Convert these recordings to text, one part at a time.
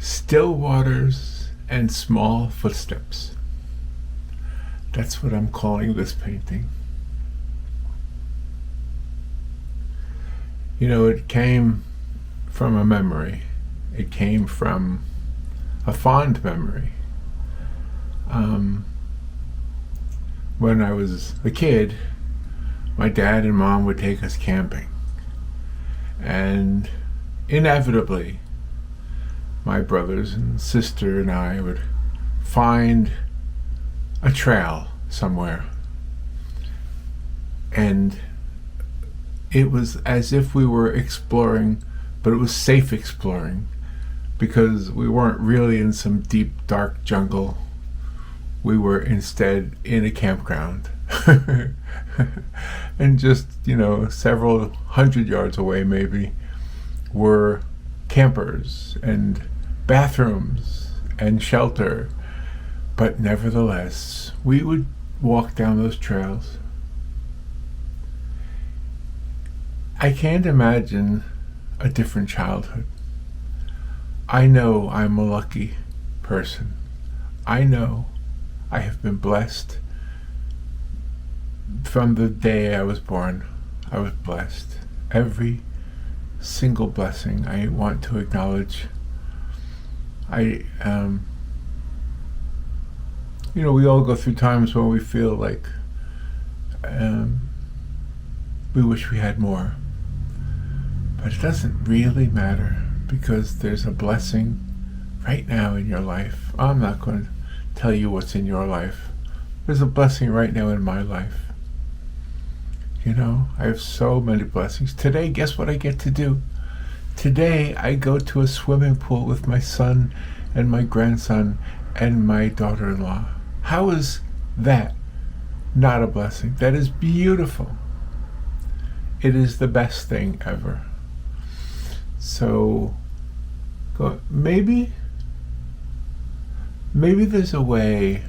Still waters and small footsteps. That's what I'm calling this painting. You know, it came from a memory. It came from a fond memory. When I was a kid, my dad and mom would take us camping. And inevitably, my brothers and sister and I would find a trail somewhere. And it was as if we were exploring, but it was safe exploring, because we weren't really in some deep, dark jungle. We were instead in a campground. And just, several hundred yards away maybe were campers and bathrooms and shelter. But nevertheless, we would walk down those trails. I can't imagine a different childhood. I know I'm a lucky person. I know I have been blessed. From the day I was born, I was blessed. Every single blessing I want to acknowledge. We all go through times when we feel like we wish we had more. But it doesn't really matter, because there's a blessing right now in your life. I'm not going to tell you what's in your life. There's a blessing right now in my life. I have so many blessings. Today, guess what I get to do? Today, I go to a swimming pool with my son and my grandson and my daughter-in-law. How is that not a blessing? That is beautiful. It is the best thing ever. So, maybe there's a way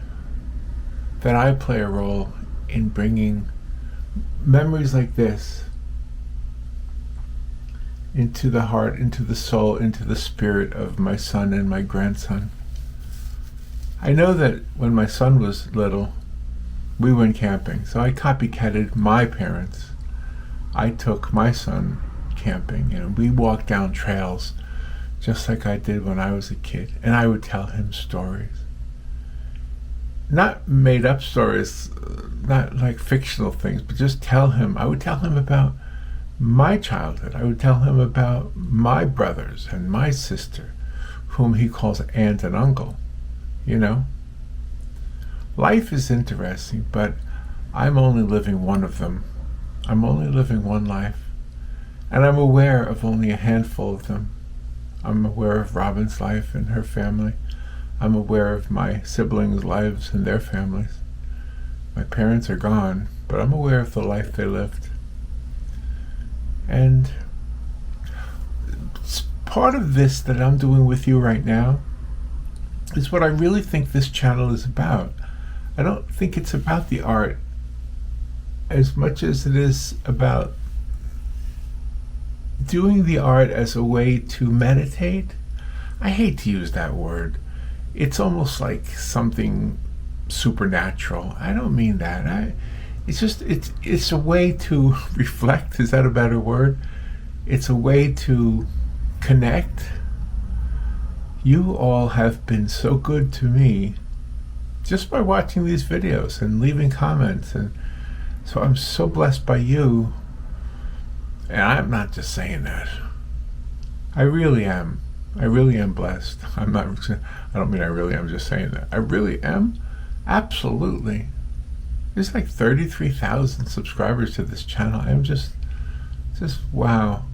that I play a role in bringing memories like this into the heart, into the soul, into the spirit of my son and my grandson. I know that when my son was little, we went camping, so I copycatted my parents. I took my son camping, and we walked down trails just like I did when I was a kid, and I would tell him stories. Not made up stories, not like fictional things, but just I would tell him about my childhood. I would tell him about my brothers and my sister, whom he calls aunt and uncle. Life is interesting, but I'm only living one of them. I'm only living one life, and I'm aware of only a handful of them. I'm aware of Robin's life and her family. I'm aware of my siblings' lives and their families. My parents are gone, but I'm aware of the life they lived. And part of this that I'm doing with you right now is what I really think this channel is about. I don't think it's about the art as much as it is about doing the art as a way to meditate. I hate to use that word. It's almost like something supernatural. I don't mean that. It's a way to reflect. Is that a better word? It's a way to connect. You all have been so good to me just by watching these videos and leaving comments, and so I'm so blessed by you. And I'm not just saying that. I really am. I really am blessed. I don't mean I really am just saying that. I really am. Absolutely. There's like 33,000 subscribers to this channel. I'm just wow.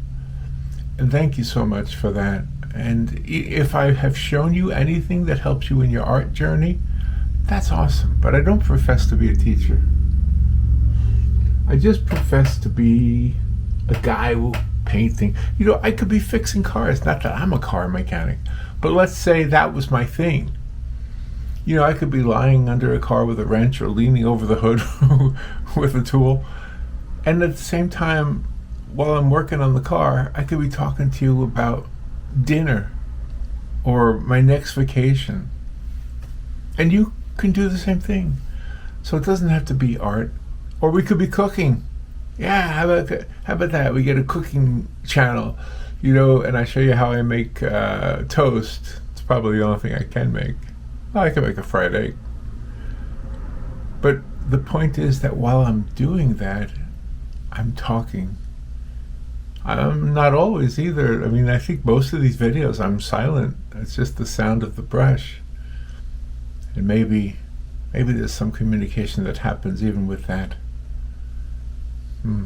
And thank you so much for that. And if I have shown you anything that helps you in your art journey, that's awesome. But I don't profess to be a teacher. I just profess to be a guy who painting. I could be fixing cars. Not that I'm a car mechanic, but let's say that was my thing. I could be lying under a car with a wrench or leaning over the hood with a tool, and at the same time, while I'm working on the car, I could be talking to you about dinner or my next vacation. And you can do the same thing. So it doesn't have to be art. Or we could be cooking. Yeah, how about that? We get a cooking channel, and I show you how I make toast. It's probably the only thing I can make. Well, I can make a fried egg. But the point is that while I'm doing that, I'm talking. I'm not always either. I mean, I think most of these videos I'm silent. It's just the sound of the brush. And maybe there's some communication that happens even with that.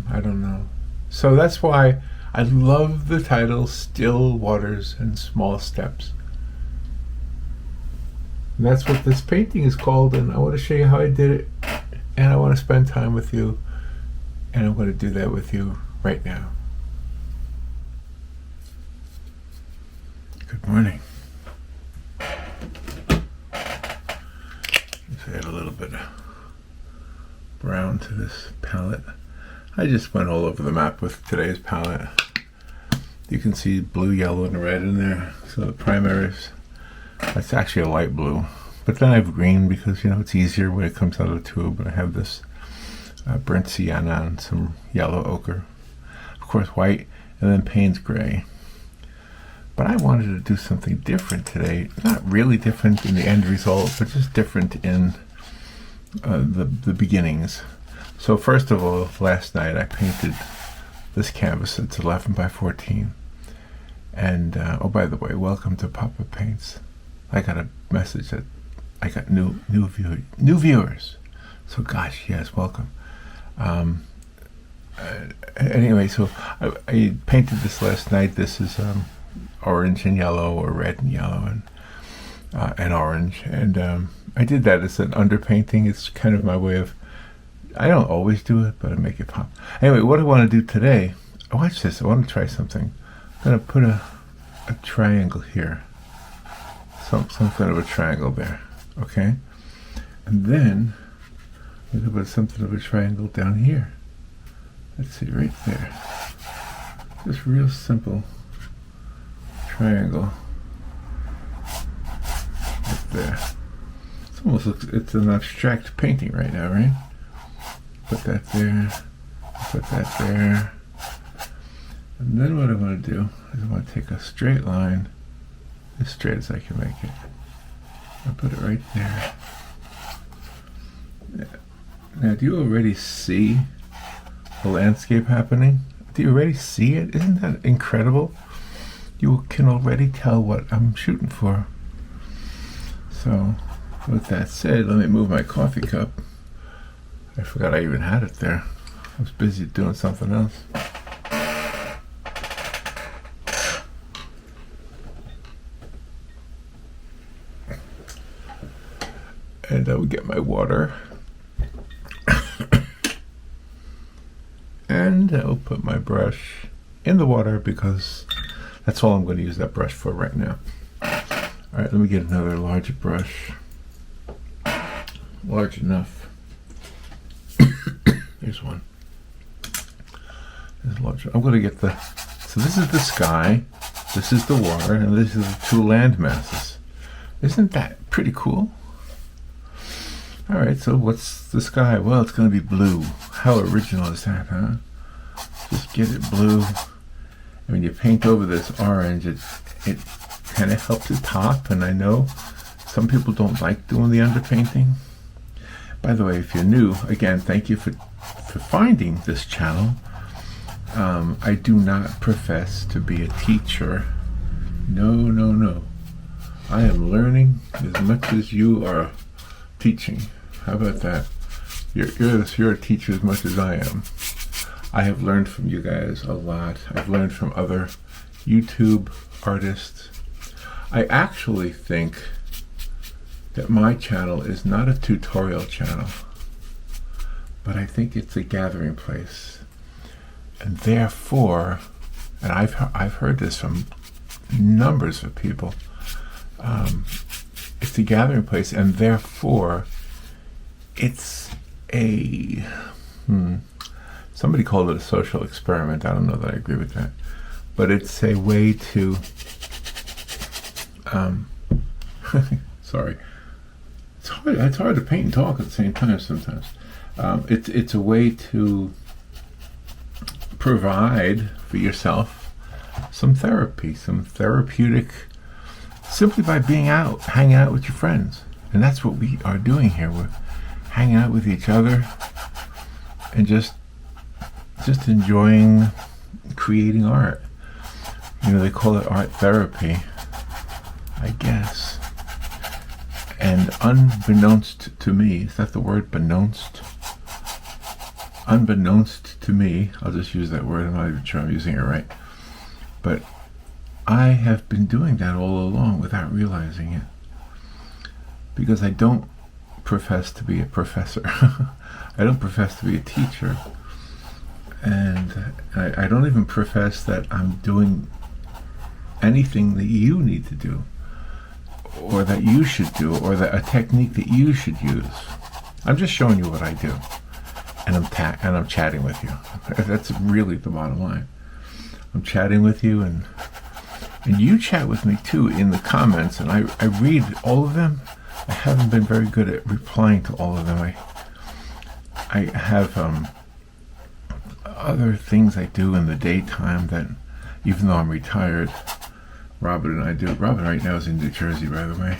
I don't know. So that's why I love the title Still Waters and Small Steps. And that's what this painting is called, and I want to show you how I did it, and I want to spend time with you, and I'm going to do that with you right now. Good morning. Let's add a little bit of brown to this palette. I just went all over the map with today's palette. You can see blue, yellow, and red in there. So the primaries, that's actually a light blue. But then I have green because, it's easier when it comes out of the tube. And I have this burnt sienna and some yellow ochre. Of course, white, and then Payne's gray. But I wanted to do something different today. Not really different in the end result, but just different in the beginnings. So first of all, last night I painted this canvas. It's 11 by 14. And, oh, by the way, welcome to Poppa Paints. I got a message that I got new viewers. So, gosh, yes, welcome. Anyway, so I painted this last night. This is orange and yellow, or red and yellow, and orange. And I did that as an underpainting. It's kind of my way of, I don't always do it, but I make it pop. Anyway, what I want to do today, watch this. I want to try something. I'm going to put a triangle here. Some kind of a triangle there. Okay? And then I'm going to put something of a triangle down here. Let's see, right there. Just real simple triangle. Right there. It almost looks, it's an abstract painting right now, right? Put that there, put that there. And then what I want to do is I want to take a straight line, as straight as I can make it. I'll put it right there. Now, do you already see the landscape happening? Do you already see it? Isn't that incredible? You can already tell what I'm shooting for. So, with that said, let me move my coffee cup. I forgot I even had it there. I was busy doing something else. And I will get my water. And I'll put my brush in the water because that's all I'm going to use that brush for right now. Alright, let me get another larger brush. Large enough. Here's one. There's large. I'm going to get the... So this is the sky, this is the water, and this is the two land masses. Isn't that pretty cool? Alright, so what's the sky? Well, it's going to be blue. How original is that, huh? Just get it blue. And when you paint over this orange, it kind of helps it pop. And I know some people don't like doing the underpainting. By the way, if you're new, again, thank you for finding this channel. I do not profess to be a teacher. No. I am learning as much as you are teaching. How about that? You're a teacher as much as I am. I have learned from you guys a lot. I've learned from other YouTube artists. I actually think that my channel is not a tutorial channel, but I think it's a gathering place. And therefore, and I've heard this from numbers of people, it's a gathering place, and therefore it's a somebody called it a social experiment. I don't know that I agree with that, but it's a way to Um, sorry. It's hard to paint and talk at the same time sometimes. It's a way to provide for yourself some therapy, some therapeutic, simply by being out, hanging out with your friends. And that's what we are doing here. We're hanging out with each other and just enjoying creating art. You know, they call it art therapy, I guess. And unbeknownst to me, is that the word, beknownst? Unbeknownst to me, I'll just use that word, I'm not even sure I'm using it right, but I have been doing that all along without realizing it, because I don't profess to be a professor. I don't profess to be a teacher, and I don't even profess that I'm doing anything that you need to do, or that you should do, or that a technique that you should use. I'm just showing you what I do, and I'm chatting with you. That's really the bottom line. I'm chatting with you, and you chat with me too in the comments, and I read all of them. I haven't been very good at replying to all of them. I have other things I do in the daytime that, even though I'm retired, Robin and I do. Robin right now is in New Jersey, by the way.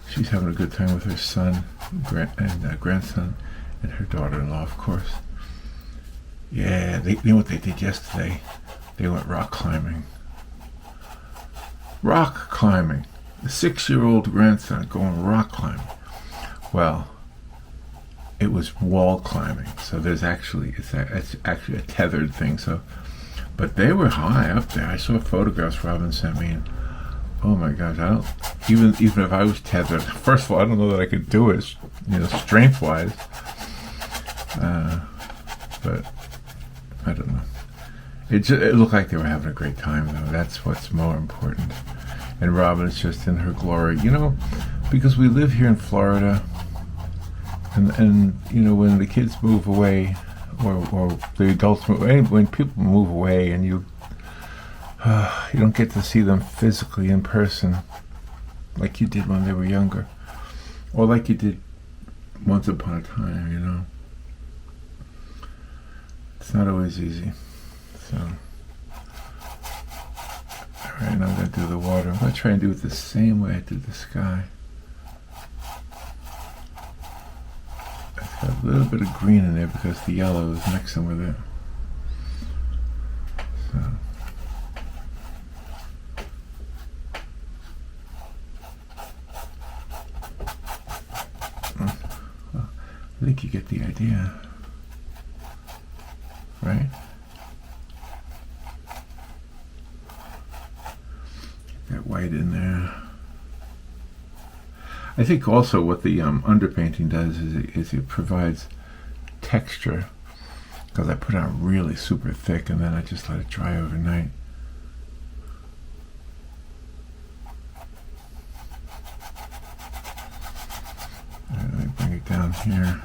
She's having a good time with her son and grandson, and her daughter-in-law, of course. Yeah, you know what they did yesterday? They went rock climbing. Rock climbing. The 6-year-old grandson going rock climbing. Well, it was wall climbing. So it's actually a tethered thing. So, but they were high up there. I saw photographs Robin sent me, and oh my gosh, I don't even if I was tethered. First of all, I don't know that I could do it, strength-wise. But I don't know. It looked like they were having a great time, though. That's what's more important. And Robin's just in her glory, because we live here in Florida, and when the kids move away, or the adults move, when people move away, and you don't get to see them physically in person, like you did when they were younger, or like you did once upon a time. It's not always easy. So, alright, now I'm going to do the water. I'm going to try and do it the same way I did the sky. It's got a little bit of green in there because the yellow is mixing with it. So. Well, I think you get the idea. Right? That white in there. I think also what the underpainting does is it provides texture, because I put it on really super thick and then I just let it dry overnight. Let me bring it down here.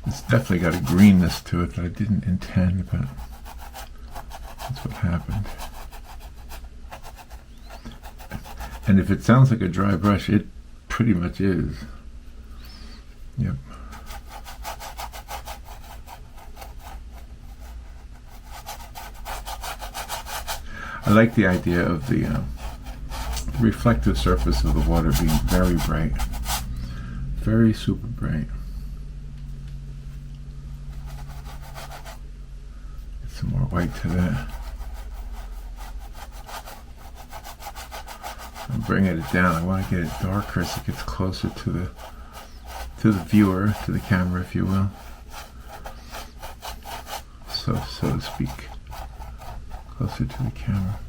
It's definitely got a greenness to it that I didn't intend, but that's what happened. And if it sounds like a dry brush, it pretty much is. Yep. I like the idea of the reflective surface of the water being very bright. Very super bright. Some more white to that. I'm bringing it down. I want to get it darker as it gets closer to the viewer, to the camera, if you will. So to speak, closer to the camera.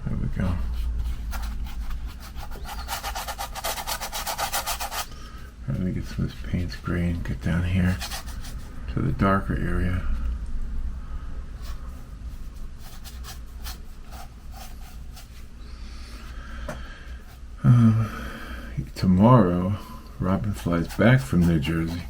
There we go. Let me get some of this Payne's gray and get down here to the darker area. Tomorrow, Robin flies back from New Jersey.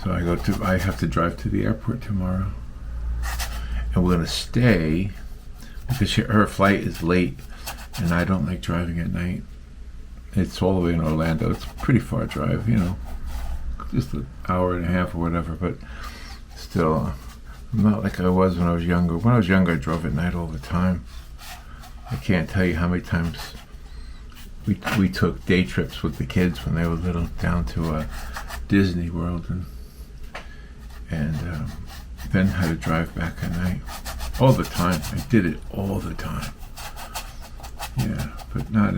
So I have to drive to the airport tomorrow. And we're going to stay because her flight is late and I don't like driving at night. It's all the way in Orlando. It's a pretty far drive, just an hour and a half or whatever, but still, I'm not like I was when I was younger. When I was younger, I drove at night all the time. I can't tell you how many times we took day trips with the kids when they were little down to Disney World and then had to drive back at night all the time. I did it all the time. Yeah, but now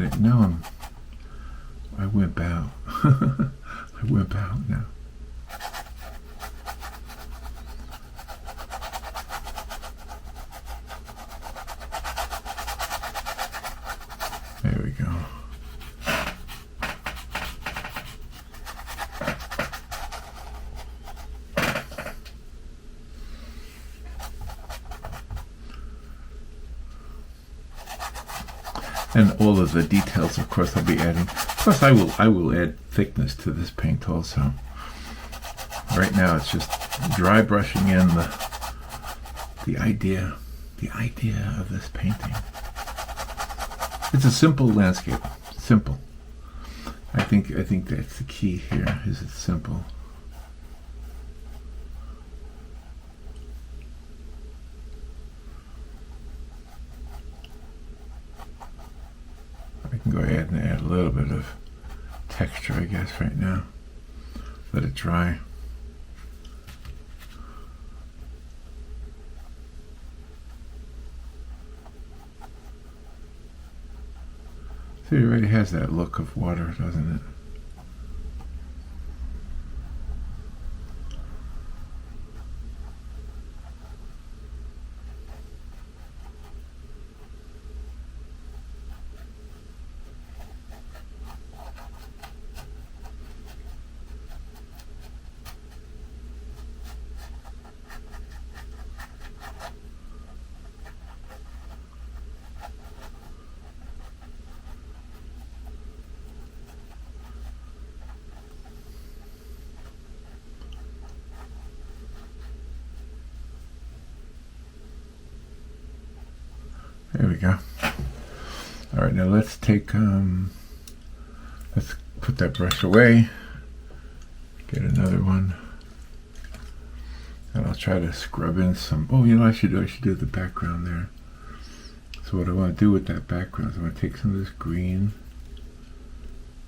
I wimp out. I wimp out now. There we go. And all of the details, of course, I'll be adding. Of course, I will add thickness to this paint also. Right now, it's just dry brushing in the idea of this painting. It's a simple landscape. Simple. I think that's the key here. Is it's simple. I can go ahead and add a little bit of texture, I guess, right now. Let it dry. See, it already has that look of water, doesn't it? There we go. All right, now let's take, let's put that brush away, get another one, and I'll try to scrub in some, I should do the background there. So what I want to do with that background is I want to take some of this green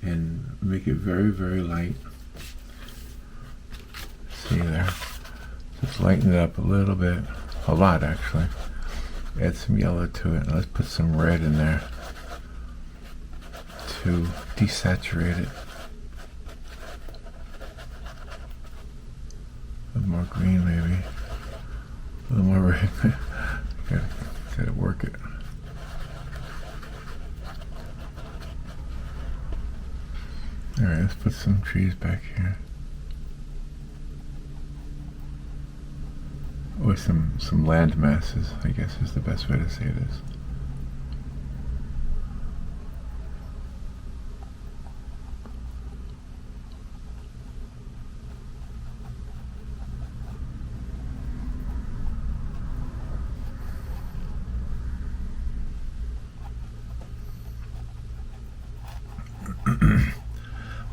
and make it very, very light. See there? Just lighten it up a little bit, a lot actually. Add some yellow to it, and let's put some red in there to desaturate it. A little more green maybe, a little more red. gotta work it. Alright, let's put some trees back here. Or some land masses, I guess is the best way to say this.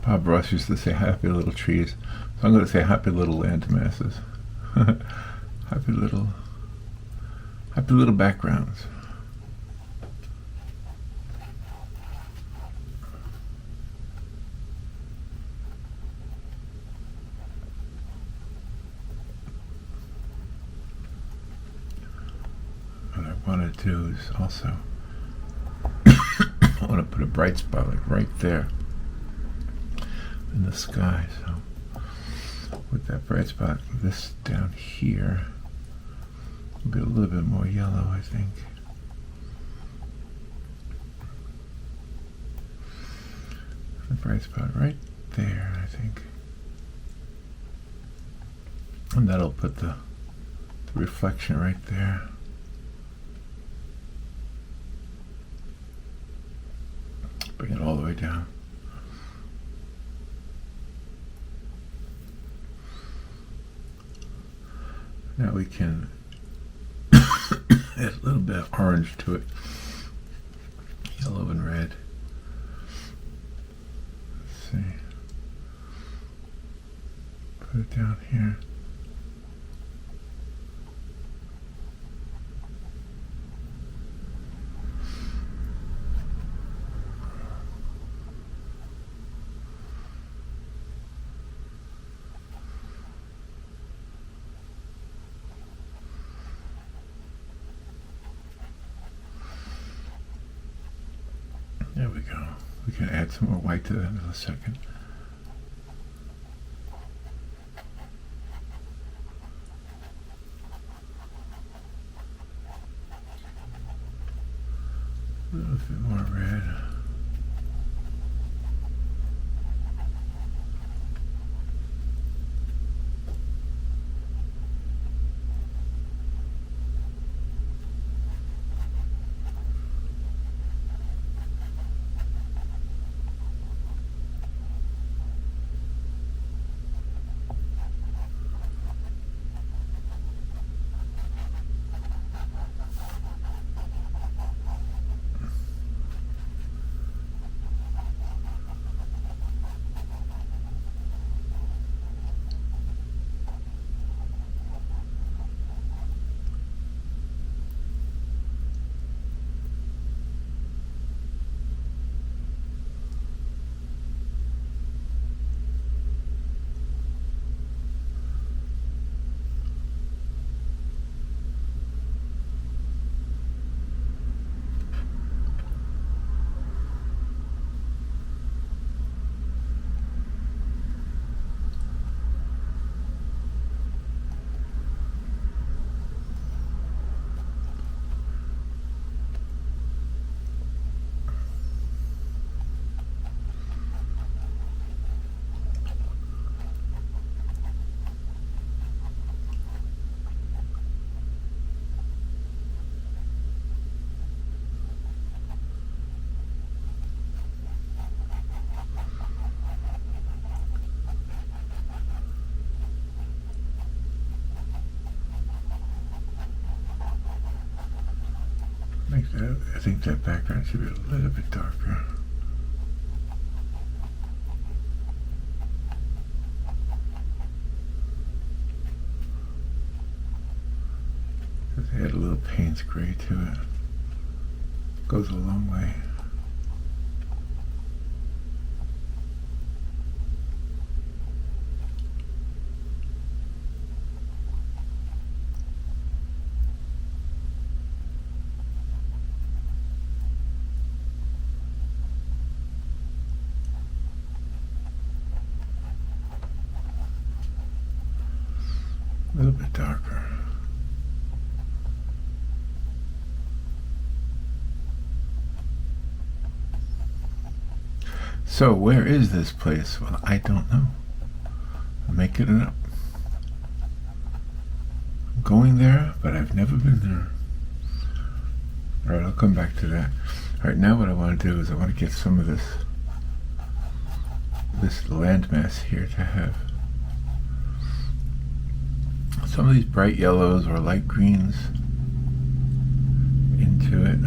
Bob Ross used to say happy little trees, so I'm going to say happy little land masses. Happy little backgrounds. What I want to do is also I want to put a bright spot like right there in the sky. So with that bright spot, this down here. Be a little bit more yellow, I think. The bright spot right there, I think. And that'll put the reflection right there. Bring it all the way down. Now we can add a little bit of orange to it, yellow and red. Let's see. Put it down here. There we go. We can add some more white to that in a second. A little bit more red. I think that background should be a little bit darker. Just add a little Payne's gray to it. Goes a long way. A little bit darker. So where is this place? Well, I don't know. I'm making it up. I'm going there, but I've never been there. Alright, I'll come back to that. Alright, now what I want to do is I want to get some of this landmass here to have some of these bright yellows or light greens into it.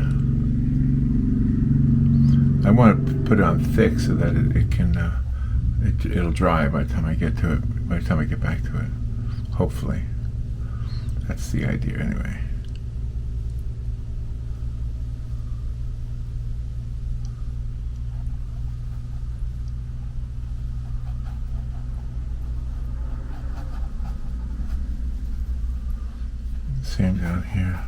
I want to put it on thick so that it can it'll dry by the time I get to it. By the time I get back to it, hopefully. That's the idea, anyway. Same down here.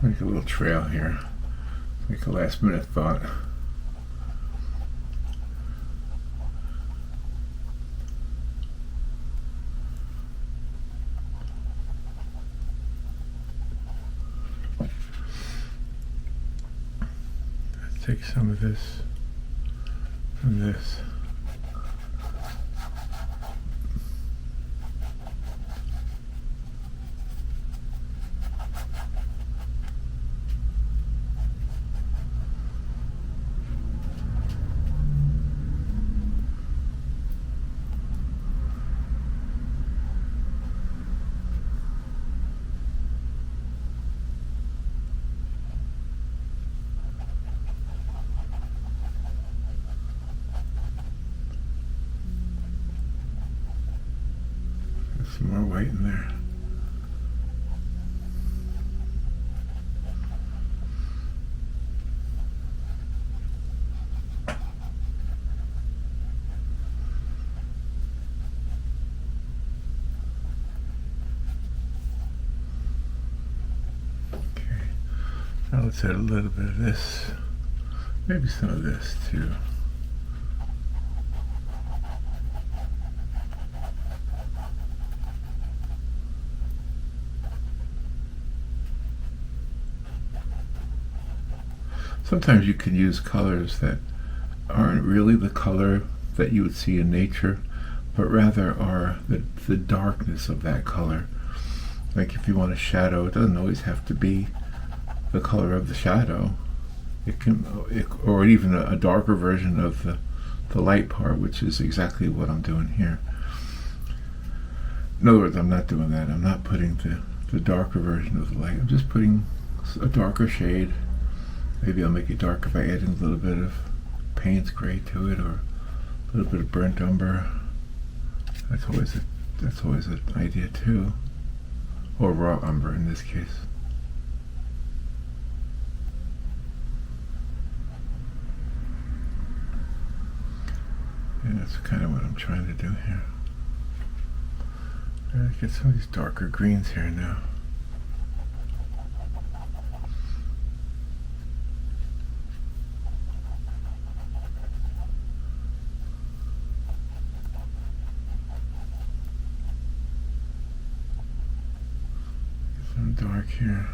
Make a little trail here. Make a last minute thought. Let's take some of this from this. Some more white in there. Okay. Now let's add a little bit of this. Maybe some of this too. Sometimes you can use colors that aren't really the color that you would see in nature, but rather are the darkness of that color. Like if you want a shadow, it doesn't always have to be the color of the shadow. It can, or even a darker version of the light part, which is exactly what I'm doing here. In other words, I'm not doing that. I'm not putting the darker version of the light. I'm just putting a darker shade. Maybe I'll make it darker by adding a little bit of Payne's gray to it, or a little bit of burnt umber. That's always an idea too, or raw umber in this case. And that's kind of what I'm trying to do here. Let's get some of these darker greens here now. Dark here.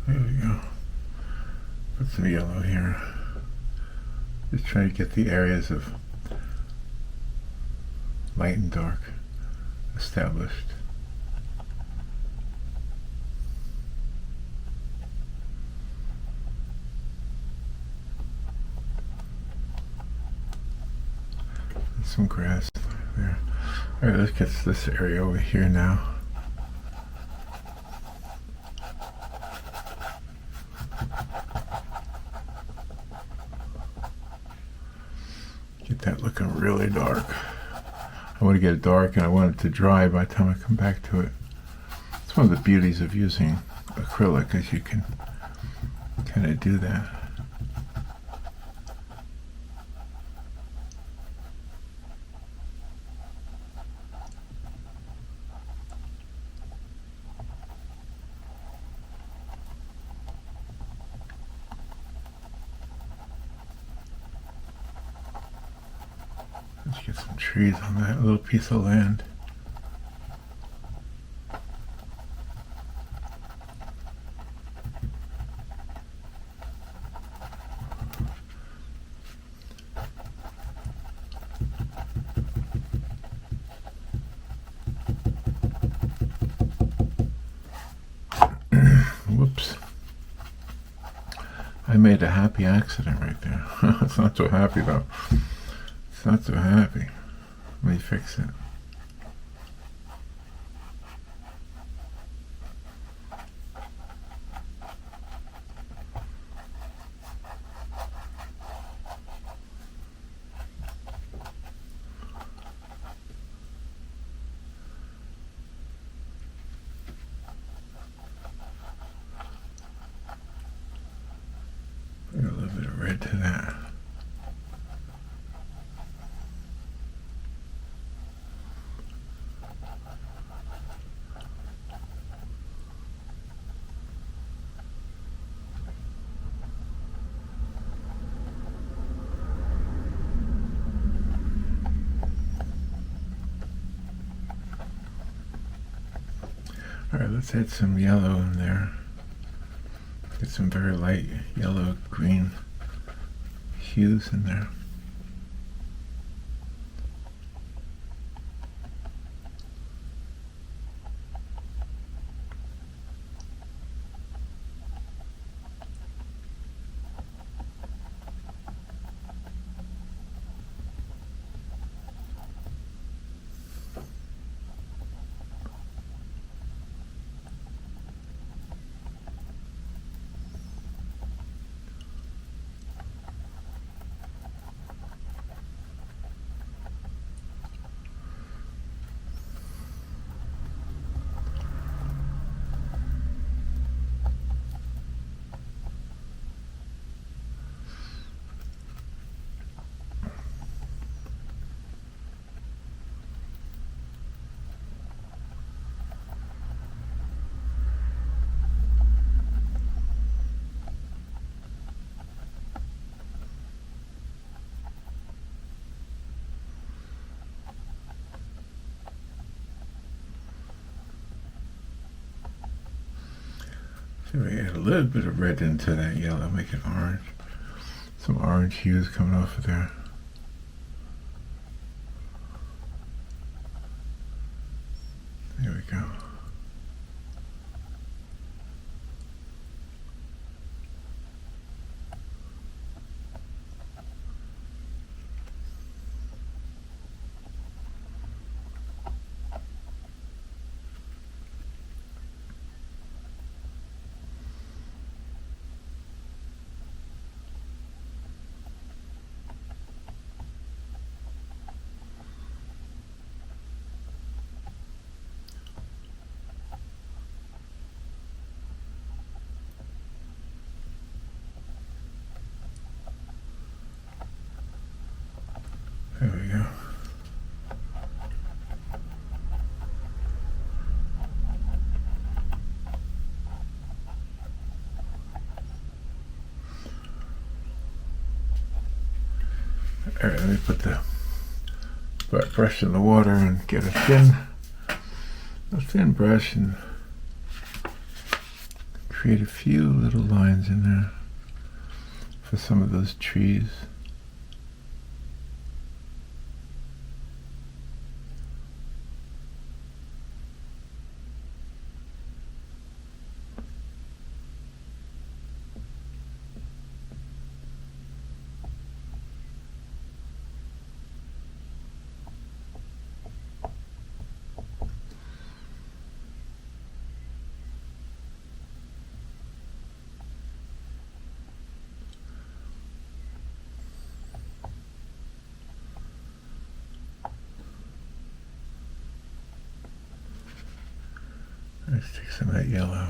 There we go. Put some yellow here. Just trying to get the areas of light and dark established. And some grass there. All right, let's get this area over here now. Get that looking really dark. I want to get it dark and I want it to dry by the time I come back to it. It's one of the beauties of using acrylic, is you can kind of do that. trees on that little piece of land. Whoops. I made a happy accident right there. It's not so happy though. It's not so happy. Let me fix it. Add a little bit of red to that. Alright, let's add some yellow in there. Get some very light yellow, green hues in there. So we add a little bit of red into that yellow, make it orange. Some orange hues coming off of there. There we go. There we go. All right, let me put the brush in the water and get a thin brush and create a few little lines in there for some of those trees. Let's take some of that yellow.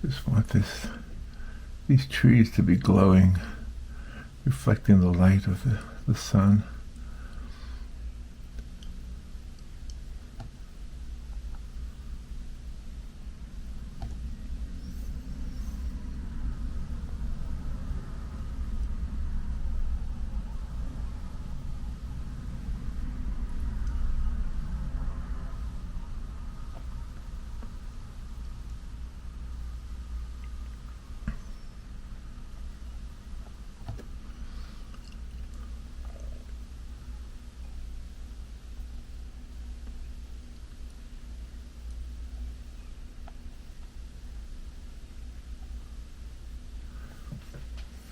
Just want these trees to be glowing, reflecting the light of the sun.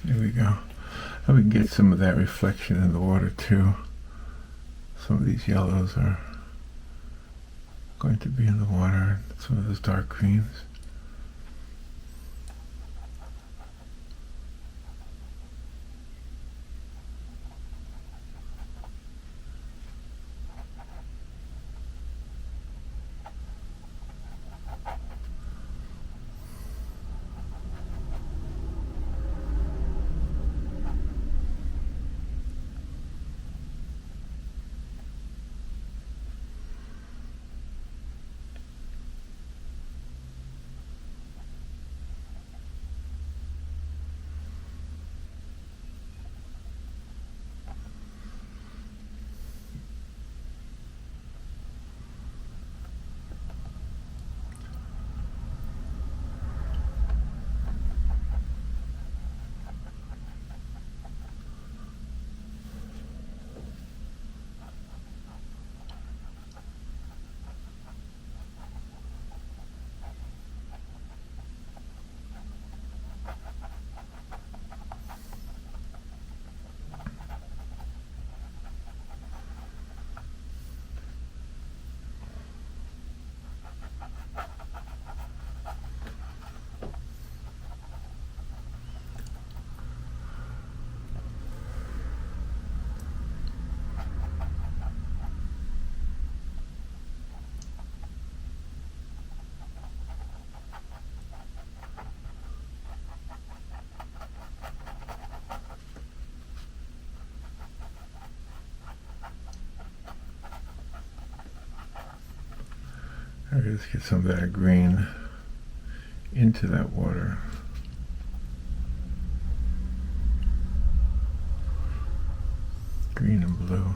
There we go. And we can get some of that reflection in the water too. Some of these yellows are going to be in the water, some of those dark greens. Alright, let's get some of that green into that water. Green and blue.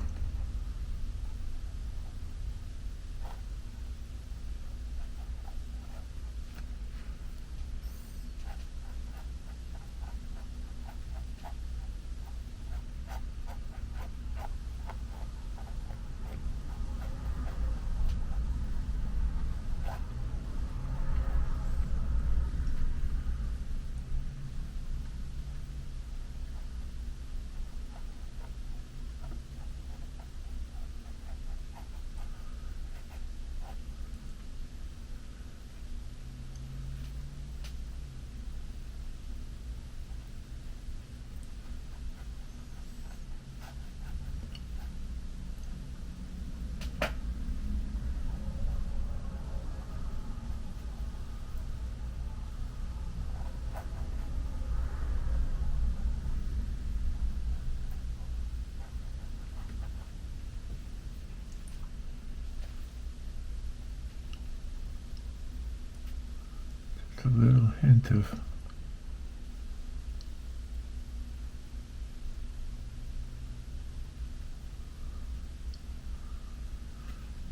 A little hint of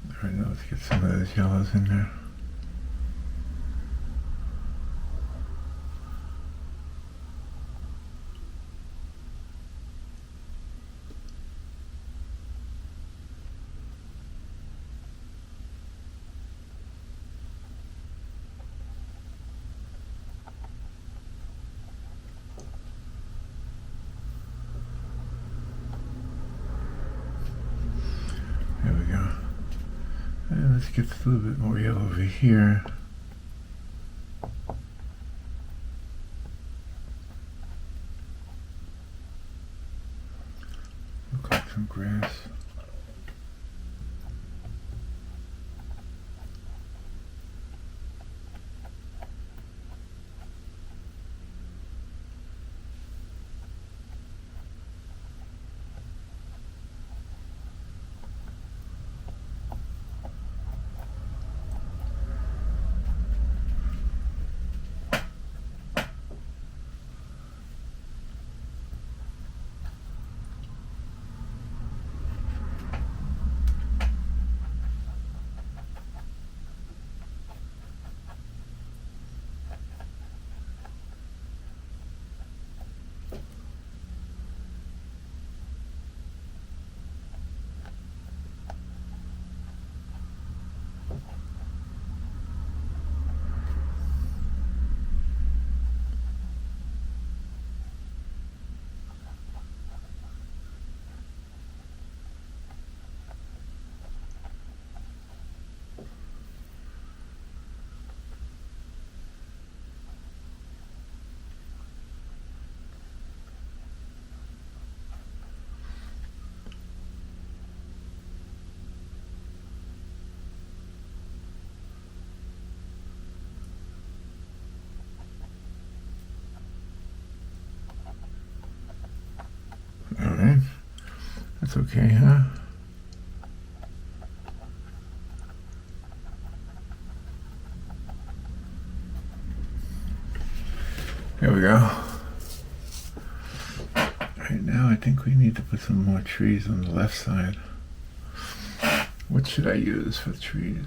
all right, now let's get some of those yellows in there. There we go. And let's get a little bit more yellow over here. Look like some grass. That's okay, huh? There we go. Right now, I think we need to put some more trees on the left side. What should I use for trees?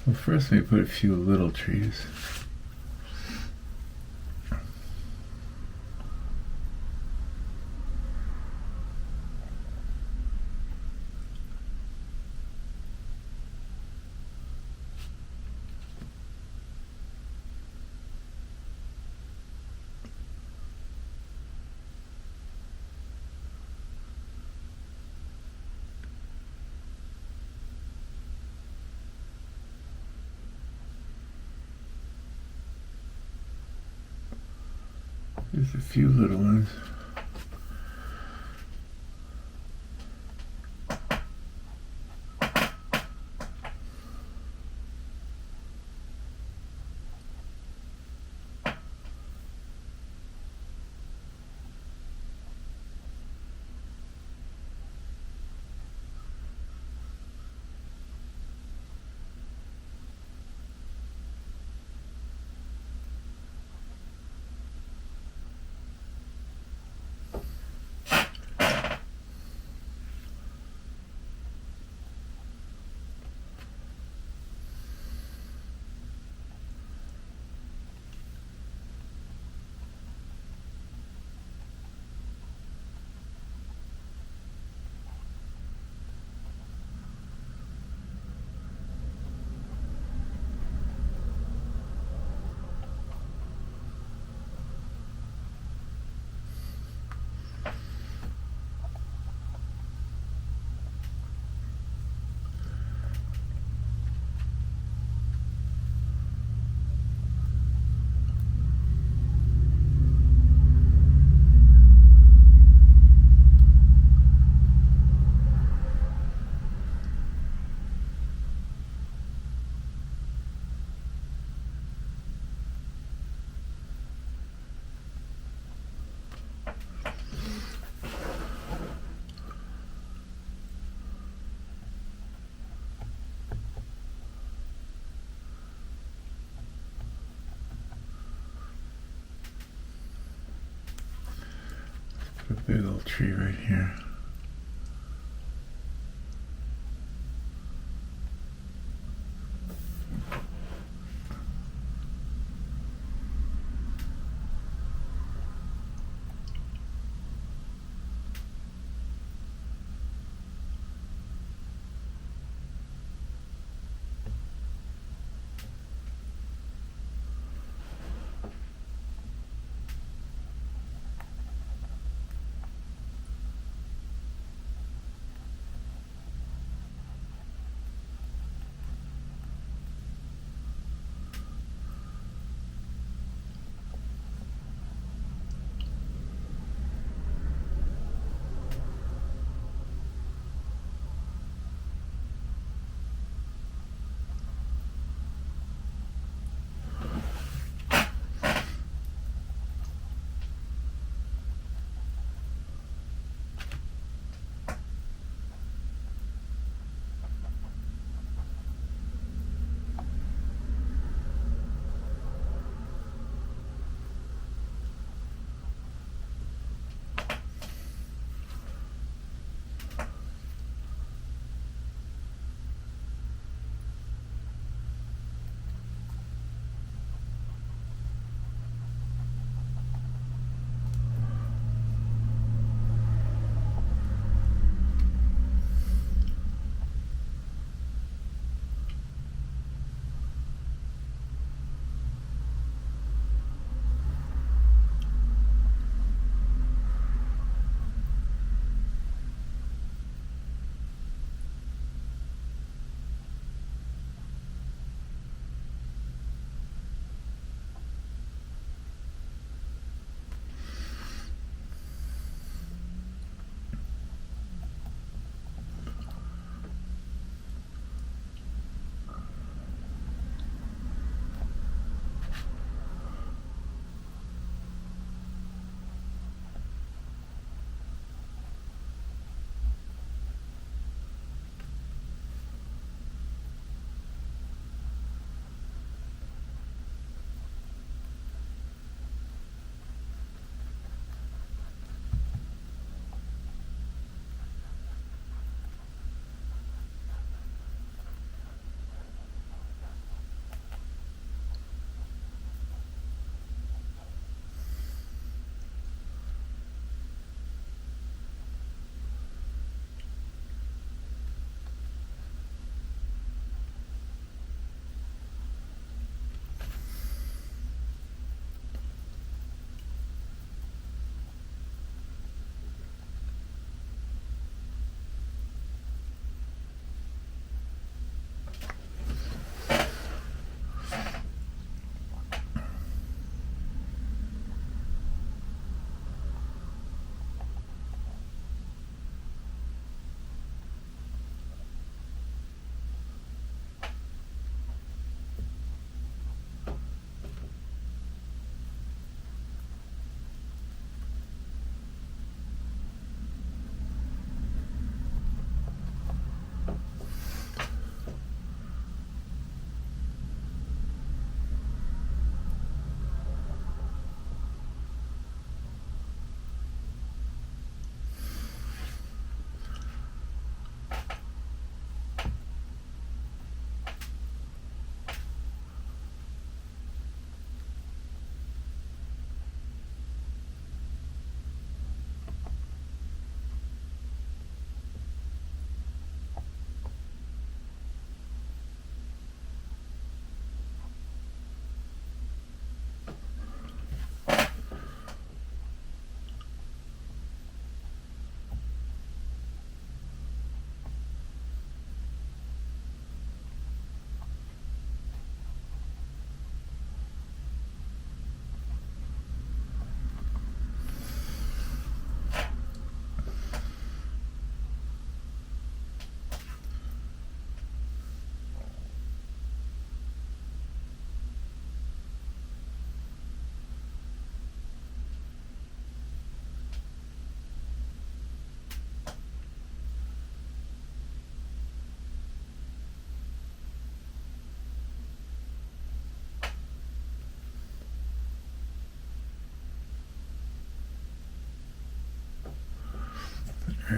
Well, first, let me put a few little trees. There's a few little ones. A big old tree right here.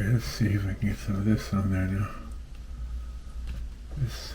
right, let's see if I can get some of this on there now. This.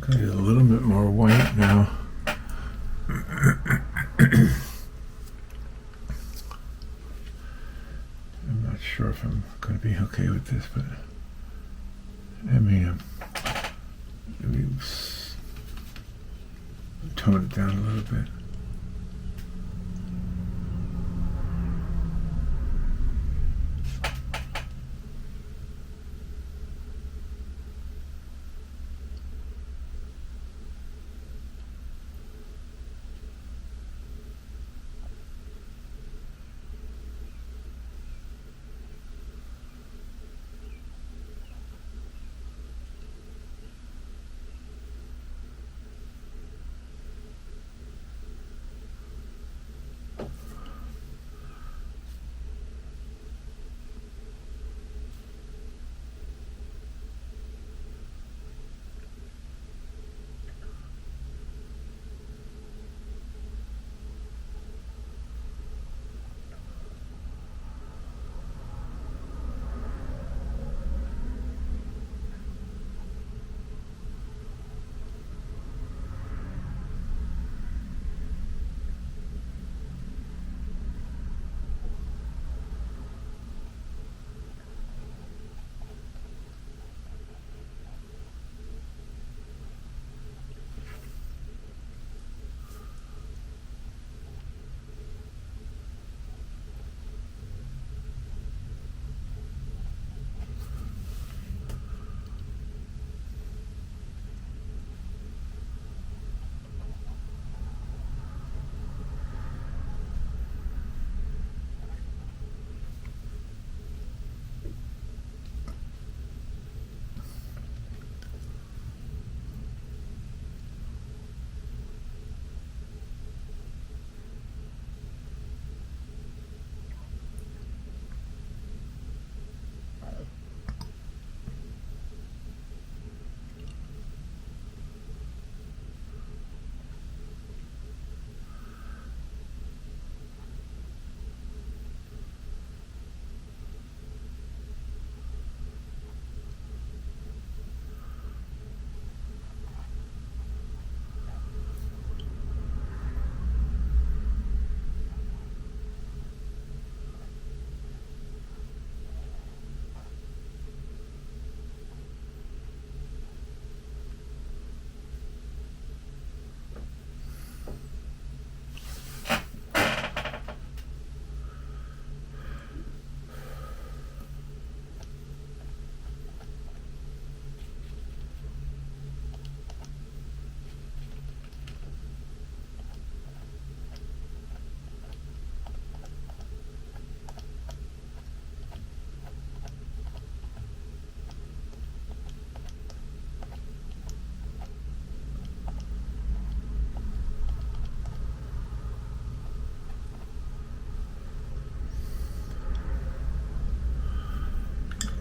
Gonna use a little bit more white now. I'm not sure if I'm going to be okay with this, but I mean, maybe tone it down a little bit.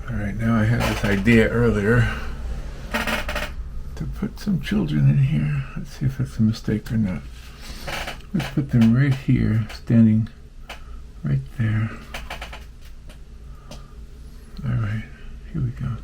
All right, now I had this idea earlier to put some children in here. Let's see if that's a mistake or not. Let's put them right here, standing right there. All right, here we go.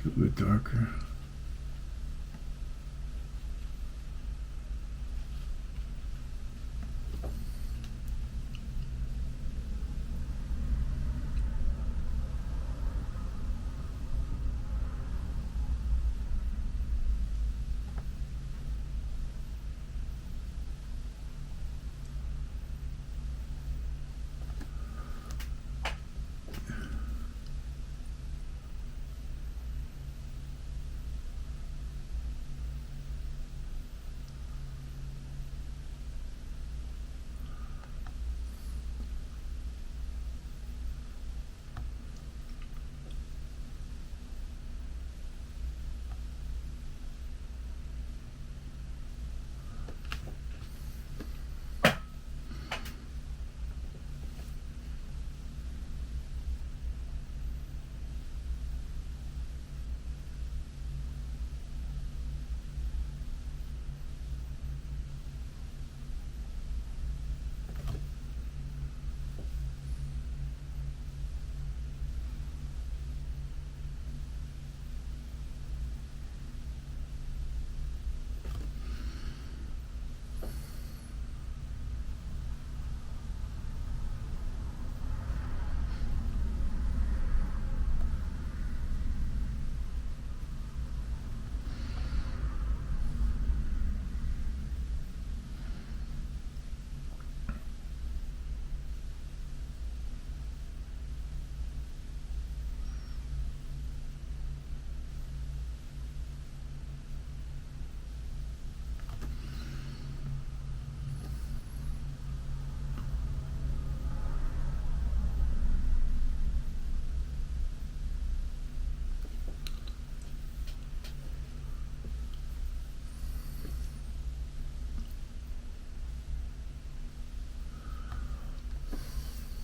Make it a bit darker.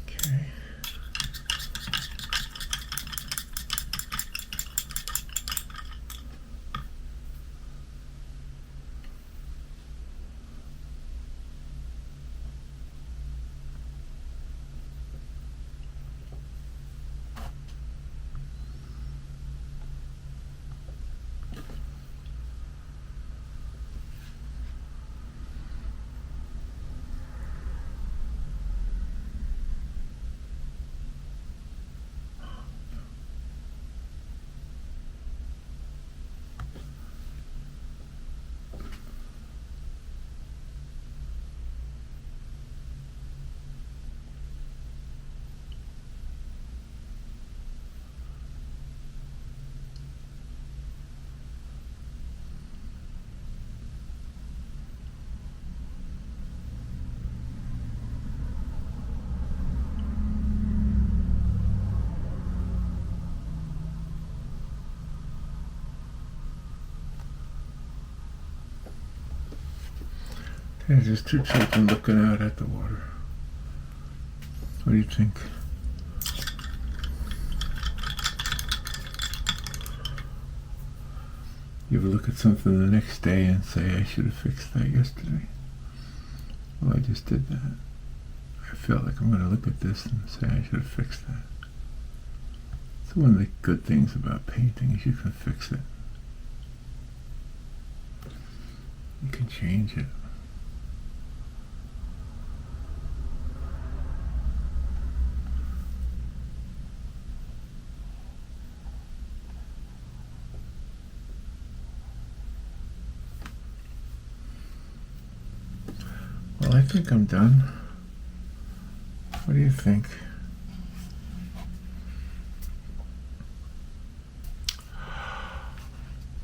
Okay. There's just two children looking out at the water. What do you think? You ever look at something the next day and say, I should have fixed that yesterday? Well, I just did that. I feel like I'm going to look at this and say, I should have fixed that. So one of the good things about painting is you can fix it. You can change it. Well, I think I'm done. What do you think?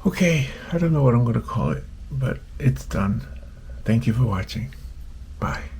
Okay, I don't know what I'm going to call it, but it's done. Thank you for watching. Bye.